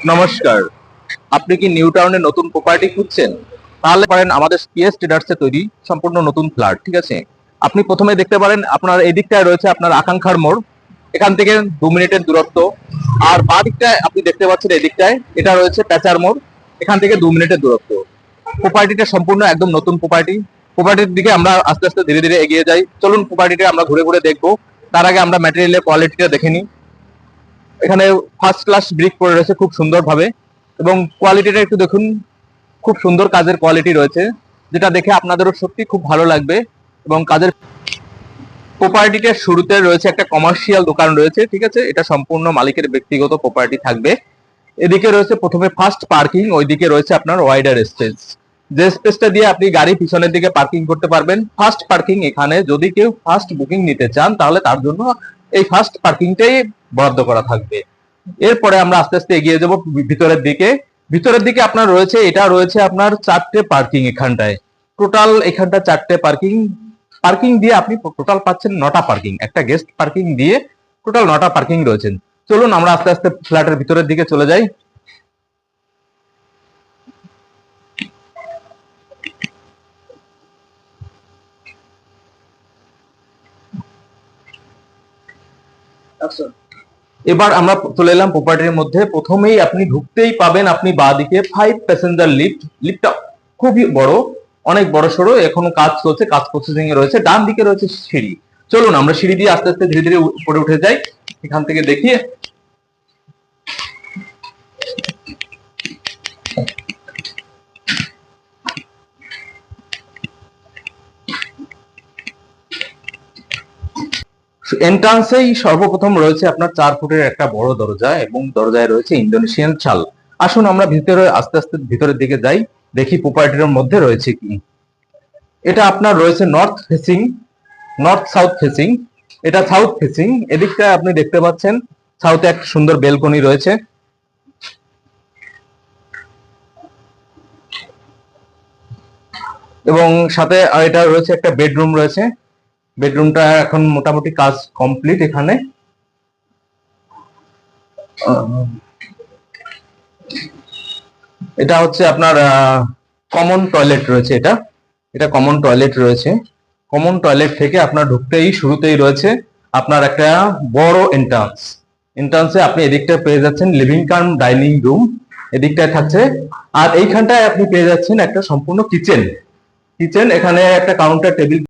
নমস্কার। আপনি কি নিউ টাউনে নতুন প্রপার্টি খুঁজছেন? তাহলে পারেন আমাদের পিএস ট্রেডার্সে তৈরি সম্পূর্ণ নতুন ফ্ল্যাট। ঠিক আছে, আপনি প্রথমে দেখতে পারেন আপনার এই দিকটায় রয়েছে আপনার আকাঙ্ক্ষার মোড়, এখান থেকে 2 মিনিটের দূরত্ব। আর বাঁ দিকটায় আপনি দেখতে পাচ্ছেন এই দিকটায় এটা রয়েছে প্যাচার মোড়, এখান থেকে 2 মিনিটের দূরত্ব। প্রপার্টিটা সম্পূর্ণ একদম নতুন প্রপার্টি। প্রপার্টির দিকে আমরা আস্তে আস্তে ধীরে ধীরে এগিয়ে যাই। চলুন প্রপার্টিটা আমরা ঘুরে ঘুরে দেখবো। তার আগে আমরা ম্যাটেরিয়ালের কোয়ালিটিটা দেখে নিই। এখানে ফার্স্ট ক্লাস ব্রিক পড়ে রয়েছে খুব সুন্দরভাবে, এবং কোয়ালিটিটা একটু দেখুন, খুব সুন্দর কাজের কোয়ালিটি রয়েছে, যেটা দেখে আপনাদেরও সত্যি খুব ভালো লাগবে। এবং কাজের প্রপার্টিটার শুরুতে রয়েছে একটা কমার্শিয়াল দোকান রয়েছে। ঠিক আছে, এটা সম্পূর্ণ মালিকের ব্যক্তিগত প্রপার্টি থাকবে। এদিকে রয়েছে প্রথমে ফার্স্ট পার্কিং, ওইদিকে রয়েছে আপনার ওয়াইডার স্পেস, যে স্পেসটা দিয়ে আপনি গাড়ি পিছনের দিকে পার্কিং করতে পারবেন। ফার্স্ট পার্কিং এখানে যদি কেউ ফার্স্ট বুকিং নিতে চান তাহলে তার জন্য এই ফার্স্ট পার্কিংটাই বরাদ্দ করা থাকবে। এরপরে আমরা আস্তে আস্তে এগিয়ে যাব ভিতরের দিকে। ভিতরের দিকে আপনার রয়েছে, এটা রয়েছে আপনার 4টে পার্কিং এখানটায়। টোটাল এখানটা 4টে পার্কিং, পার্কিং দিয়ে আপনি টোটাল পাচ্ছেন 9টা পার্কিং, একটা গেস্ট পার্কিং দিয়ে টোটাল 9টা পার্কিং রয়েছেন। চলুন আমরা আস্তে আস্তে ফ্ল্যাটের ভিতরের দিকে চলে যাই। এবার আমরা চলে এলাম প্রপার্টির মধ্যে। প্রথমেই আপনি ঢুকতেই পাবেন আপনি বাঁ দিকে 5 প্যাসেঞ্জার লিফট। লিফটটা খুবই বড়, অনেক বড় সড়ো, এখনো কাজ চলছে, কাজ প্রসেসিং এ রয়েছে। ডান দিকে রয়েছে সিঁড়ি। চলুন আমরা সিঁড়ি দিয়ে আস্তে আস্তে ধীরে ধীরে উপরে উঠে যাই। এখান থেকে দেখিয়ে এন্ট্রান্সেই সর্বপ্রথম রয়েছে আপনার 4 ফুটের একটা বড় দরজা, এবং দরজায় রয়েছে ইন্দোনেশিয়ান চাল। আসুন আমরা ভিতরে আস্তে আস্তে ভিতরের দিকে যাই, দেখি প্রপার্টির মধ্যে রয়েছে কি। এটা আপনার রয়েছে north facing, north south facing. এটা সাউথ ফেসিং। এদিকটা আপনি দেখতে পাচ্ছেন সাউথে একটা সুন্দর বেলকনি রয়েছে, এবং সাথে এটা রয়েছে একটা বেডরুম রয়েছে। বেডরুমটা এখন মোটামুটি কাজ কমপ্লিট। এখানে এটা হচ্ছে আপনার কমন টয়লেট রয়েছে। এটা এটা কমন টয়লেট রয়েছে। কমন টয়লেট থেকে আপনার ঢুকতেই শুরুতেই রয়েছে আপনার একটা বড় এন্ট্রান্স। এন্ট্রান্সে আপনি এদিকটা পেয়ে যাচ্ছেন লিভিং কাম ডাইনিং রুম, এদিকটায় থাকছে। আর এইখানটায় আপনি পেয়ে যাচ্ছেন একটা সম্পূর্ণ কিচেন। কিচেন, এখানে একটা কাউন্টার টেবিল